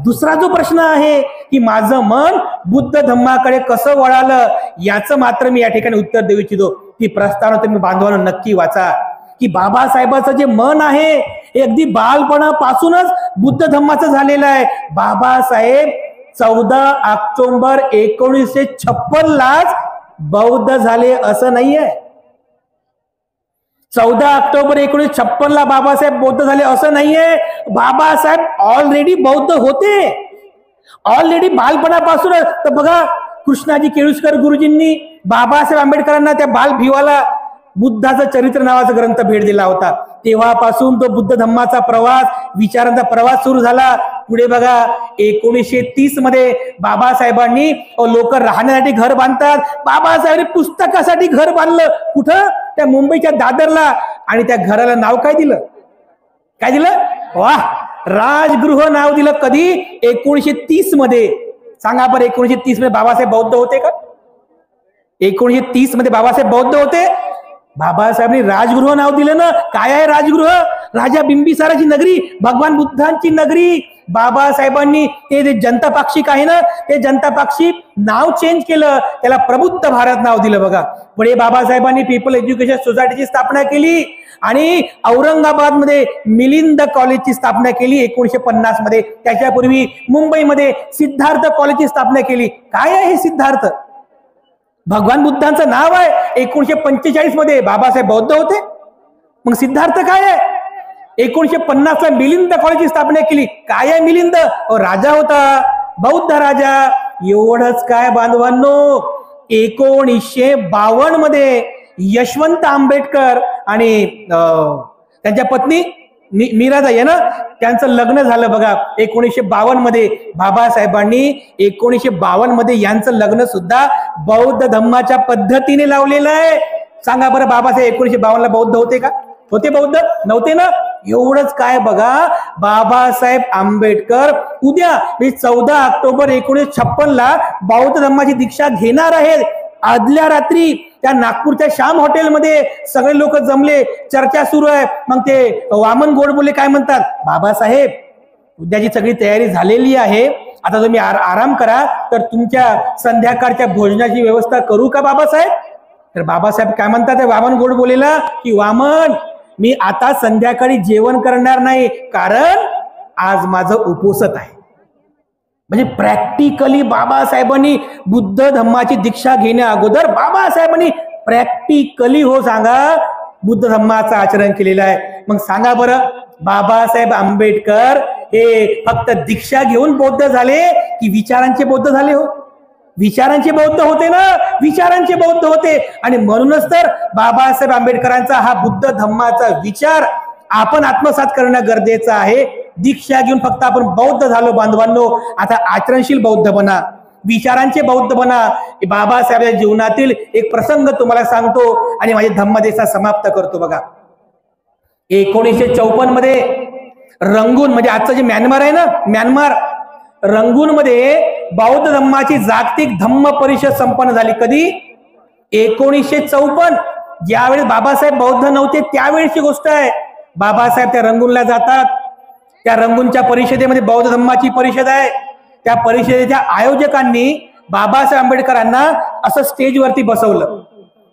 A: दुसरा जो प्रश्न आहे की माझं मन बुद्ध धम्माकडे कसं वळालं, याचं मात्र मी या ठिकाणी उत्तर देऊ इच्छितो. ती प्रस्तावना तुम्ही बांधवांनो नक्की वाचा की बाबासाहेबांचं जे मन आहे हे अगदी बालपणापासूनच बुद्ध धम्माचं झालेलं आहे. बाबासाहेब 14 ऑक्टोबर 1956 लाच बौद्ध झाले असं नाहीये. 14 ऑक्टोबर 1956 ला बाबासाहेब बौद्ध झाले असं नाहीये. बाबासाहेब ऑलरेडी बौद्ध होते, ऑलरेडी बालपणापासूनच. तर बघा, कृष्णाजी केळुसकर गुरुजींनी बाबासाहेब आंबेडकरांना त्या बाल भिवाला बुद्धाचं चरित्र नावाचा ग्रंथ भेट दिला होता. तेव्हापासून तो बुद्ध धम्माचा प्रवास, विचारांचा प्रवास सुरू झाला. पुढे बघा, 1930 मध्ये बाबासाहेबांनी लोक राहण्यासाठी घर बांधतात. बाबासाहेबांनी पुस्तकासाठी घर बांधलं. कुठं? त्या मुंबईच्या दादरला. आणि त्या घराला नाव काय दिलं? काय दिलं? वाह, राजगृह नाव दिलं. कधी? 1930 मध्ये. सांगा बरं, 1930 मध्ये बाबासाहेब बौद्ध होते का? 1930 मध्ये बाबासाहेब बौद्ध होते? बाबासाहेबांनी राजगृह नाव दिलं ना. काय आहे राजगृह? राजा बिंबिसाराची नगरी, भगवान बुद्धांची नगरी. बाबासाहेबांनी ते जनता पाक्षिक आहे ना, ते जनता पाक्षिक नाव चेंज केलं, त्याला प्रबुद्ध भारत नाव दिलं. बघा, पुढे बाबासाहेबांनी पीपल एज्युकेशन सोसायटीची स्थापना केली आणि औरंगाबाद मध्ये मिलिंद कॉलेजची स्थापना केली 1950 मध्ये. त्याच्यापूर्वी मुंबईमध्ये सिद्धार्थ कॉलेजची स्थापना केली. काय आहे हे सिद्धार्थ? भगवान बुद्धांचं नाव आहे. 1945 मध्ये बाबासाहेब बौद्ध होते, मग सिद्धार्थ काय आहे? 1950 ला मिलिंद कॉलेजची स्थापना केली. काय आहे मिलिंद? राजा होता, बौद्ध राजा. एवढंच काय बांधवांनो, 1952 मध्ये यशवंत आंबेडकर आणि त्यांच्या पत्नी मीराबाई आहे ना, त्यांचं लग्न झालं. बघा, 1952 मध्ये बाबासाहेबांनी 1952 मध्ये यांचं लग्न सुद्धा बौद्ध धम्माच्या पद्धतीने लावलेलं आहे. सांगा बरं, बाबासाहेब 1952 ला बौद्ध होते का? होते बौद्ध? नव्हते ना. एवढंच काय बघा, बाबासाहेब आंबेडकर उद्या 14 ऑक्टोबर 1956 ला बौद्ध धम्माची दीक्षा घेणार आहेत. आदल्या रात्री त्या नागपूरच्या श्याम हॉटेलमध्ये सगळे लोक जमले, चर्चा सुरू आहे. मग ते वामन गोडबोले काय म्हणतात, बाबासाहेब उद्याची सगळी तयारी झालेली आहे, आता तुम्ही आराम करा, तर तुमच्या संध्याकाळच्या भोजनाची व्यवस्था करू का बाबासाहेब? तर बाबासाहेब काय म्हणतात वामन गोडबोलेला की वामन, मी आता संध्याकाळी जेवण करणार नाही, कारण आज माझं उपोषण आहे. म्हणजे प्रॅक्टिकली बाबासाहेबांनी बुद्ध धम्माची दीक्षा घेण्या अगोदर बाबासाहेबांनी प्रॅक्टिकली हो सांगा बुद्ध धम्माचं आचरण केलेलं आहे. मग सांगा बरं, बाबासाहेब आंबेडकर हे फक्त दीक्षा घेऊन बौद्ध झाले की विचारांचे बौद्ध झाले? हो, विचारांचे बौद्ध होते ना, विचारांचे बौद्ध होते. आणि म्हणूनच तर बाबासाहेब आंबेडकरांचा हा बुद्ध धम्माचा विचार आपण आत्मसात करणं गरजेचं आहे. दीक्षा घेऊन फक्त आपण बौद्ध झालो बांधवांनो, आता आचरणशील बौद्ध बना, विचारांचे बौद्ध बना. की बाबासाहेबांच्या जीवनातील एक प्रसंग तुम्हाला सांगतो आणि माझे धम्मदेशा समाप्त करतो. बघा, 1954 मध्ये रंगून, म्हणजे आजचं जे म्यानमार आहे ना, म्यानमार, रंगून मध्ये बौद्ध धम्माची जागतिक धम्म परिषद संपन्न झाली. कधी? 1954. ज्यावेळेस बाबासाहेब बौद्ध नव्हते त्यावेळेसची गोष्ट आहे. बाबासाहेब त्या रंगूनला जातात. त्या रंगूनच्या परिषदेमध्ये बौद्ध धम्माची परिषद आहे. त्या परिषदेच्या आयोजकांनी बाबासाहेब आंबेडकरांना असं स्टेजवरती बसवलं.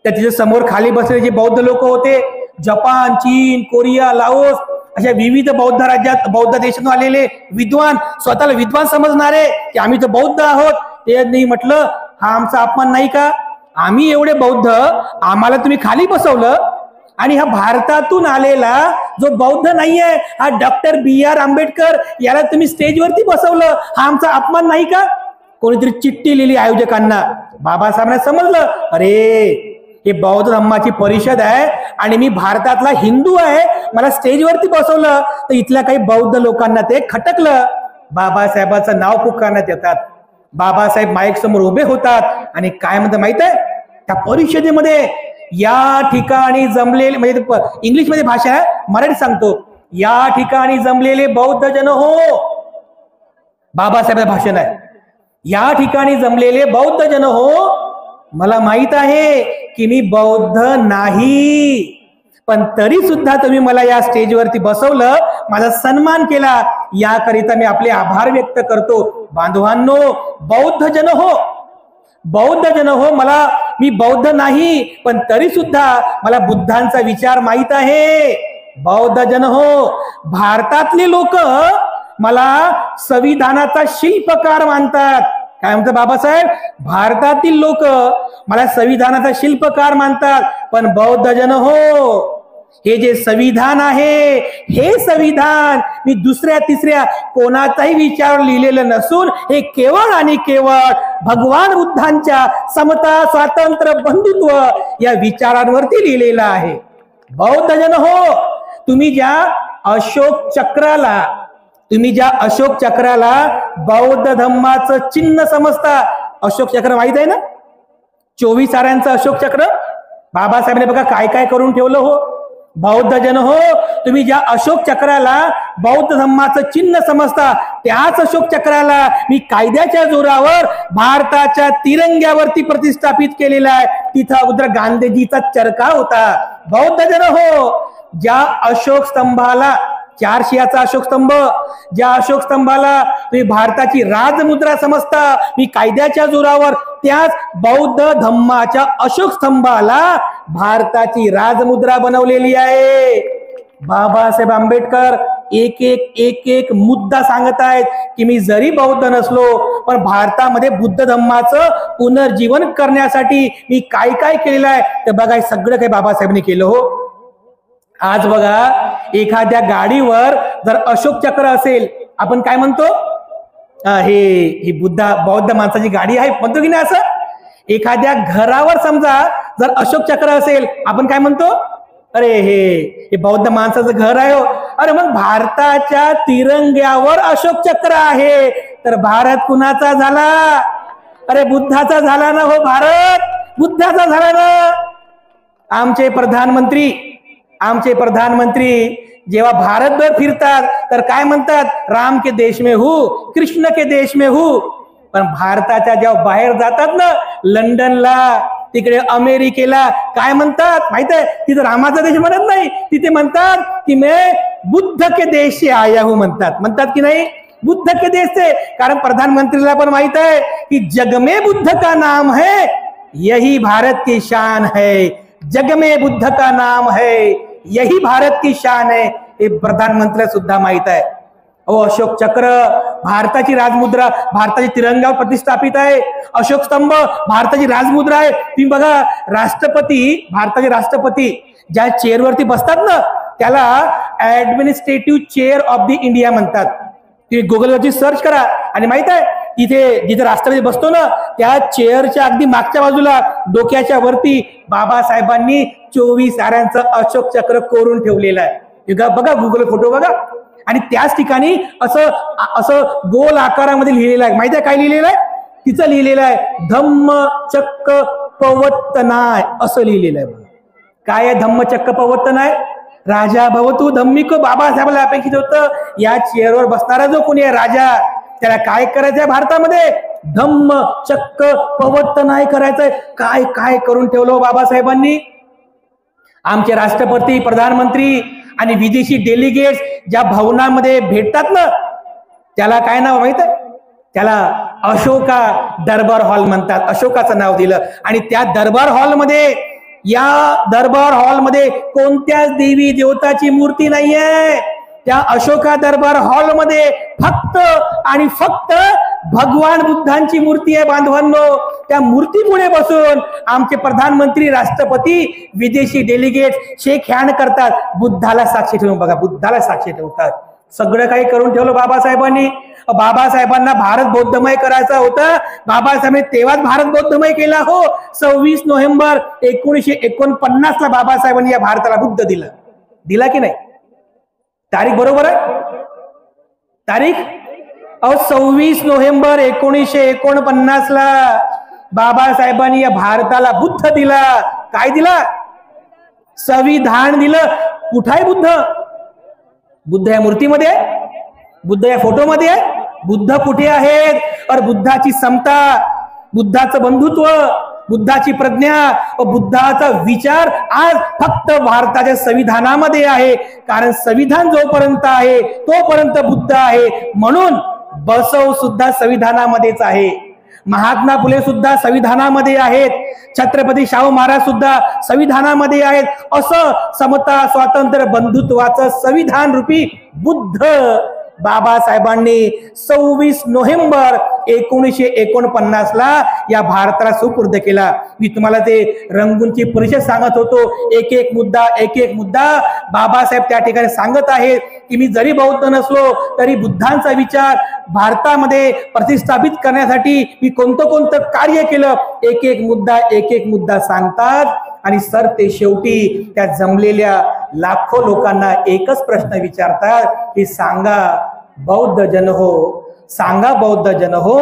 A: त्या तिच्या समोर खाली बसलेले जे बौद्ध लोक होते, जपान, चीन, कोरिया, लाओस अशा विविध बौद्ध राज्यात, बौद्ध देशातून आलेले विद्वान, स्वतःला विद्वान समजणारे की आम्ही तर बौद्ध आहोत, ते म्हटलं हा आमचा अपमान नाही का? आम्ही एवढे बौद्ध, आम्हाला तुम्ही खाली बसवलं, आणि हा भारतातून आलेला जो बौद्ध नाहीये, हा डॉक्टर B.R. आंबेडकर, याला तुम्ही स्टेजवरती बसवलं, हा आमचा अपमान नाही का? कोणीतरी चिठ्ठी लिहिली आयोजकांना. बाबासाहेबांना समजलं, अरे हे बौद्ध धम्माची परिषद आहे आणि मी भारतातला हिंदू आहे, मला स्टेजवरती बसवलं, तर इथल्या काही बौद्ध लोकांना ते खटकलं. बाबासाहेबांचं नाव पुकारण्यात येतात. बाबासाहेब माईक समोर उभे होतात आणि काय म्हणतात माहित आहे? त्या परिषदेमध्ये या ठिकाणी जमलेले, म्हणजे इंग्लिश मध्ये भाषा आहे, मराठी सांगतो, या ठिकाणी जमलेले बौद्ध जन हो, बाबासाहेबांचं भाषण आहे, या ठिकाणी जमलेले बौद्ध जन हो, मला माहित आहे की मी बौद्ध नाही, पण तरी सुद्धा तुम्ही मला या स्टेजवरती बसवलं, माझा सन्मान केला, याकरिता मी आपले आभार व्यक्त करतो. बांधवांनो, बौद्ध जन हो, बौद्ध जन हो, मी बौद्ध नाही, पण तरी सुद्धा मला बुद्धांचा विचार माहित आहे. बौद्ध जन हो, भारतातले लोक मला संविधानाचा शिल्पकार मानतात. काय म्हणतात बाबासाहेब? भारतातील लोक मला संविधानाचा शिल्पकार मानतात, पण बौद्ध जन हो, हे जे संविधान आहे, हे संविधान मी दुसऱ्या तिसऱ्या कोणाचाही विचार लिहिलेलं नसून हे केवळ आणि केवळ भगवान बुद्धांच्या समता, स्वातंत्र्य, बंधुत्व या विचारांवरती लिहिलेलं आहे. बौद्ध जन हो, तुम्ही ज्या अशोक चक्राला बौद्ध धम्माचं चिन्ह समजता, अशोक चक्र माहित आहे ना, 24 आऱ्यांचं अशोक चक्र, बाबासाहेबांनी बघा काय काय करून ठेवलं हो. बौद्ध जन हो, तुम्ही ज्या अशोक चक्राला बौद्ध धम्माचं चिन्ह समजता, त्याच अशोक चक्राला मी कायद्याच्या जोरावर भारताच्या तिरंग्यावरती प्रतिष्ठापित केलेला आहे. तिथं अगोदर गांधीजीचा चरखा होता. बौद्ध जन हो, ज्या अशोक स्तंभाला, 4 शियाचा अशोक स्तंभ, ज्या अशोक स्तंभाला तुम्ही भारताची राजमुद्रा समजता, मी कायद्याच्या जोरावर त्याच बौद्ध धम्माच्या अशोक स्तंभाला भारताची राजमुद्रा बनवलेली आहे. बाबासाहेब आंबेडकर एक मुद्दा सांगत आहेत की मी जरी बौद्ध नसलो, पण भारतामध्ये बुद्ध धम्माचं पुनर्जीवन करण्यासाठी मी काय काय केलेलं आहे, तर बघा हे सगळं काही बाबासाहेबांनी केलं हो. आज बघा, एखाद्या गाडीवर जर अशोक चक्र असेल, आपण काय म्हणतो, ही बौद्ध माणसाची गाडी आहे म्हणतो की नाही? असं एखाद्या घरावर समजा जर अशोक चक्र असेल, आपण काय म्हणतो, अरे हे बौद्ध माणसाचं घर आहे हो. अरे मग भारताच्या तिरंग्यावर अशोक चक्र आहे, तर भारत कुणाचा झाला? अरे बुद्धाचा झाला ना हो, भारत बुद्धाचा झाला ना. आमचे प्रधानमंत्री जेव्हा भारतभर फिरतात तर काय म्हणतात, राम के देश में हूँ, कृष्ण के देश में हूँ. पण भारताच्या जेव्हा बाहेर जातात ना, लंडनला, तिकडे अमेरिकेला, काय म्हणतात माहित आहे? तिथे रामाचा देश म्हणत नाही, तिथे म्हणतात की मैं बुद्ध के देश से आया हूँ, म्हणतात की नाही? बुद्ध के देश से. कारण प्रधानमंत्रीला पण माहित आहे की जग में बुद्ध का नाम है, यही भारत की शान है. जग में बुद्ध का नाम है, यही भारत की शान है. हे प्रधानमंत्र्याला सुद्धा माहित आहे. अशोक चक्र भारताची राजमुद्रा, भारताची तिरंगावर प्रतिष्ठापित आहे. अशोक स्तंभ भारताची राजमुद्रा आहे. तुम्ही बघा, भारताचे राष्ट्रपती ज्या चेअरवरती बसतात ना, त्याला administrative chair of the India म्हणतात. तुम्ही गुगलवरती सर्च करा आणि माहित आहे, जिथे राष्ट्रपती बसतो ना, त्या चेअरच्या अगदी मागच्या बाजूला डोक्याच्या वरती बाबासाहेबांनी 24 आऱ्यांचं अशोक चक्र कोरून ठेवलेलं आहे. बघा, गुगल फोटो बघा. आणि त्याच ठिकाणी असं गोल आकारामध्ये लिहिलेलं आहे. माहिती आहे काय लिहिलेलं आहे? तिचं लिहिलेलं आहे धम्मचक्क पवत्तनाय असं लिहिलेलं आहे बघा. काय आहे धम्मचक्क पवत्तनाय? राजा भवतु धम्मिक. बाबासाहेबांना अपेक्षित होतं या चेअरवर बसणारा जो कोणी आहे राजा, त्याला काय करायचंय भारतामध्ये? धम्मचक्क पवत्तनाय करायचंय. काय काय करून ठेवलं बाबासाहेबांनी. आमचे राष्ट्रपती, प्रधानमंत्री आणि विदेशी डेलिगेट्स ज्या भवनामध्ये भेटतात ना, त्याला काय नाव माहित आहे? त्याला अशोका दरबार हॉल म्हणतात. अशोकाचं नाव दिलं. आणि त्या दरबार हॉलमध्ये, या दरबार हॉलमध्ये कोणत्याच देवी देवताची मूर्ती नाहीये. त्या अशोका दरबार हॉलमध्ये फक्त आणि फक्त भगवान बुद्धांची मूर्ती आहे बांधवांनो. त्या मूर्तीपुढे बसून आमचे प्रधानमंत्री, राष्ट्रपती, विदेशी डेलिगेट शेक हँड करतात. बुद्धाला साक्षी ठेवून बघा, बुद्धाला साक्षी ठेवतात. सगळं काही करून ठेवलं बाबासाहेबांनी. बाबासाहेबांना भारत बौद्धमय करायचा होता. बाबासाहेबांनी तेव्हाच भारत बौद्धमय केला हो. 26 नोव्हेंबर 1949 ला बाबासाहेबांनी या भारताला बुद्ध दिला. दिला की नाही? तारीख बरोबर आहे? तारीख 26 नोव्हेंबर 1949 ला बाबासाहेबांनी या भारताला बुद्ध दिला. काय दिला? संविधान दिलं. कुठे आहे बुद्ध? बुद्ध या मूर्तीमध्ये आहे? बुद्ध या फोटोमध्ये आहे? बुद्ध कुठे आहेत? और बुद्धाची समता, बुद्धाचं बंधुत्व, बुद्धाची प्रज्ञा व बुद्धाचा विचार आज फक्त भारताच्या संविधानामध्ये आहे. कारण संविधान जोपर्यंत आहे तोपर्यंत बुद्ध आहे. म्हणून बसव सुद्धा संविधानामध्येच आहे. महात्मा फुले सुद्धा संविधानामध्ये आहेत. छत्रपती शाहू महाराज सुद्धा संविधानामध्ये आहेत. असं समता, स्वातंत्र्य, बंधुत्वाचं संविधान रूपी बुद्ध बाबासाहेबांनी 26 नोव्हेंबर 1949 ला या भारताला सुपूर्द केला. मी तुम्हाला ते रंगूनची परिषद सांगत होतो. एक एक मुद्दा, एक एक मुद्दा बाबासाहेब त्या ठिकाणी सांगत आहेत की मी जरी बौद्ध नसलो तरी बुद्धांचा विचार भारतामध्ये प्रतिष्ठापित करण्यासाठी मी कोणतं कार्य केलं. एक एक मुद्दा सांगतात. आणि सर ते शेवटी त्या जमलेल्या लाखो लोकांना एकच प्रश्न विचारतात की सांगा बौद्ध जन हो, सांगा बौद्ध जन हो,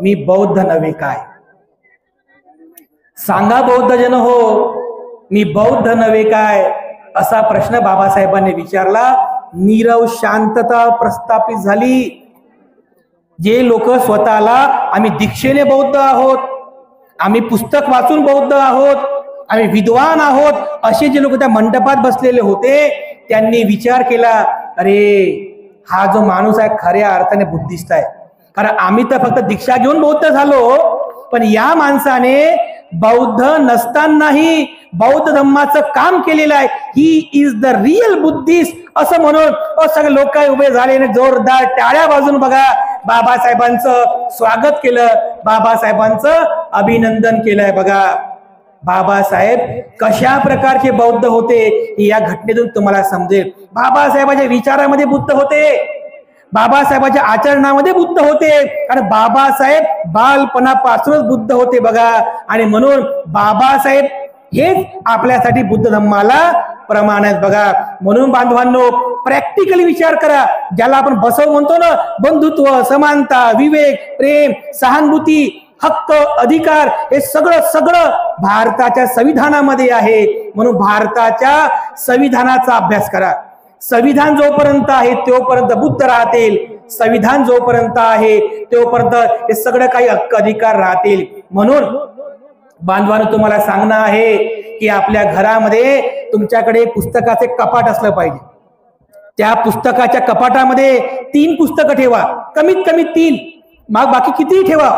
A: मी बौद्ध नव्हे काय? सांगा बौद्ध जन हो, मी बौद्ध नव्हे काय? असा प्रश्न बाबासाहेबांनी विचारला. नीरव शांतता प्रस्थापित झाली. जे लोक स्वतःला आम्ही दीक्षेने बौद्ध आहोत, आम्ही पुस्तक वाचून बौद्ध आहोत, आम्ही विद्वान आहोत, असे जे लोक त्या मंडपात बसलेले होते त्यांनी विचार केला, अरे हा जो माणूस आहे खऱ्या अर्थाने बुद्धिस्ट आहे. कारण आम्ही तर फक्त दीक्षा घेऊन बौद्ध झालो, पण या माणसाने बौद्ध नसतानाही बौद्ध धम्माचं काम केलेलं आहे. He is the real Buddhist असं म्हणून सगळे लोक उभे झाले, जोरदार टाळ्या वाजून बघा बाबासाहेबांचं स्वागत केलं, बाबासाहेबांचं अभिनंदन केलंय. बघा बाबासाहेब कशा प्रकारचे बौद्ध होते या घटनेतून तुम्हाला समजेल. बाबासाहेबांच्या विचारामध्ये बुद्ध होते, बाबासाहेबांच्या आचरणामध्ये बुद्ध होते. आणि बाबासाहेब बालपणापासूनच बुद्ध होते बघा. आणि म्हणून बाबासाहेब हेच आपल्यासाठी बुद्ध धम्माला प्रमाण आहेत बघा. म्हणून बांधवांनो प्रॅक्टिकली विचार करा. ज्याला आपण बसव म्हणतो ना, बंधुत्व, समानता, विवेक, प्रेम, सहानुभूती, हक्क, अधिकार, हे सगळं भारताच्या संविधानामध्ये आहे. म्हणून भारताच्या संविधानाचा अभ्यास करा. संविधान जोपर्यंत आहे तोपर्यंत बुद्ध राहतील. संविधान जोपर्यंत आहे तोपर्यंत हे सगळं काही हक्क अधिकार राहतील. म्हणून बांधवांनो तुम्हाला सांगणं आहे की आपल्या घरामध्ये तुमच्याकडे पुस्तकाचे कपाट असलं पाहिजे. त्या पुस्तकाच्या कपाटामध्ये 3 पुस्तकं ठेवा, कमीत कमी 3, मग बाकी कितीही ठेवा,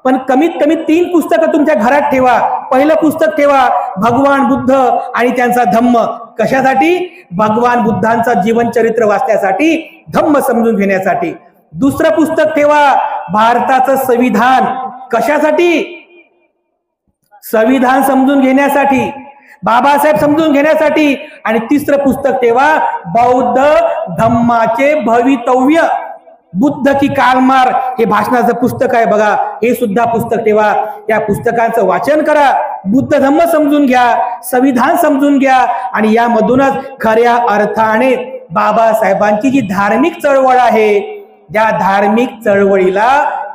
A: पण कमीत कमी 3 पुस्तकं तुमच्या घरात ठेवा. पहिलं पुस्तक ठेवा भगवान बुद्ध आणि त्यांचा धम्म. कशासाठी? भगवान बुद्धांचा जीवन चरित्र वाचण्यासाठी, धम्म समजून घेण्यासाठी. दुसरं पुस्तक ठेवा भारताचं संविधान. कशासाठी? संविधान समजून घेण्यासाठी, बाबासाहेब समजून घेण्यासाठी. आणि तिसरं पुस्तक ठेवा बौद्ध धम्माचे भवितव्य. बुद्ध की कालमार हे भाषणाचं पुस्तक आहे बघा, हे सुद्धा पुस्तक ठेवा. या पुस्तकांचं वाचन करा, बुद्ध धम्म समजून घ्या, संविधान समजून घ्या. आणि यामधूनच खऱ्या अर्थाने बाबासाहेबांची जी धार्मिक चळवळ आहे, ज्या धार्मिक चळवळीला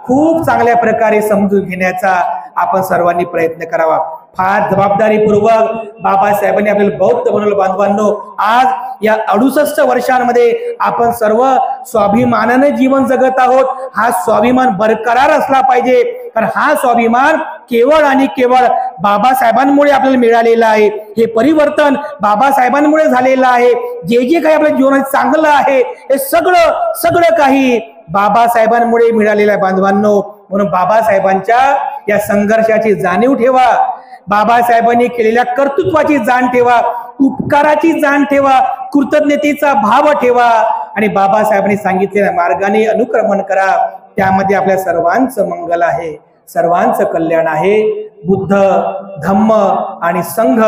A: खूप चांगल्या प्रकारे समजून घेण्याचा आपण सर्वांनी प्रयत्न करावा। फार जबाबदारीपूर्वक बाबासाहेबांनी आपल्याला बौद्ध बनवलं। बांधवांनो, आज या 68 वर्षांमध्ये आपण सर्व स्वाभिमानाने जीवन जगत आहोत। हा स्वाभिमान बरकरार असला पाहिजे, कारण हा स्वाभिमान केवळ आणि केवळ बाबासाहेबांमुळे आपल्याला मिळालेला आहे। हे परिवर्तन बाबासाहेबांमुळे झालेलं आहे। जे जे काही आपल्या जीवनात चांगलं आहे हे सगळं काही बाबासाहेबांमुळे मिळालेलं आहे बांधवांनो। म्हणून बाबासाहेबांच्या या संघर्षाची जाणीव ठेवा, बाबासाहेबांनी केलेल्या कर्तृत्वाची जाण ठेवा, उपकाराची जाण ठेवा, कृतज्ञतेचा भाव ठेवा आणि बाबासाहेबांनी सांगितलेल्या मार्गाने अनुक्रमण करा। त्यामध्ये आपल्या सर्वांचं मंगल आहे, सर्वांचं कल्याण आहे। बुद्ध, धम्म आणि संघ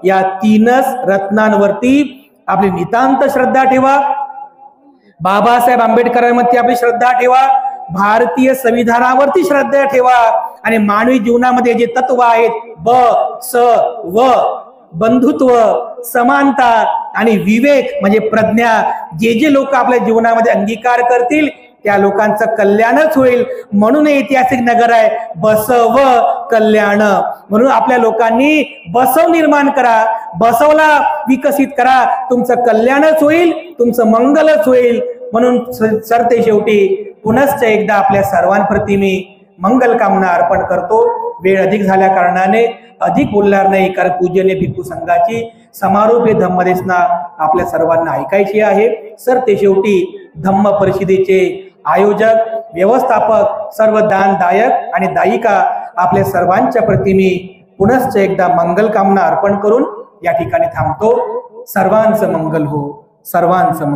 A: या तीनच रत्नांवरती आपली नितांत श्रद्धा ठेवा। बाबासाहेब आंबेडकरांवरती आपली श्रद्धा ठेवा, भारतीय संविधानावरती श्रद्धा ठेवा आणि मानवी जीवनामध्ये जे तत्व आहेत ब स व, बंधुत्व, समानता आणि विवेक म्हणजे प्रज्ञा, जे जे लोक आपल्या जीवनामध्ये अंगीकार करतील त्या लोकांचं कल्याणच होईल। म्हणून ऐतिहासिक नगर आहे बसव कल्याण। म्हणून आपल्या लोकांनी बसव निर्माण करा, बसवला विकसित करा, तुमचं कल्याणच होईल, तुमचं मंगलच होईल। म्हणून सरते शेवटी पुनश्च एकदा आपल्या सर्वांप्रती मी मंगल कामना अर्पण करतो। वेळ अधिक झाल्या कारणाने अधिक बोलणार नाही, कारण पूजनीय भिक्खू संघाची समारोपीय धम्मदेशना आपल्या सर्वांना ऐकायची आहे। सरते शेवटी धम्म परिषदेचे आयोजक, व्यवस्थापक, सर्व दानदायक आणि दायिका आपल्या सर्वांच्या प्रती मी पुनश्च एकदा मंगल कामना अर्पण करून या ठिकाणी थांबतो। सर्वांचं मंगल हो, सर्वांचं मंगल।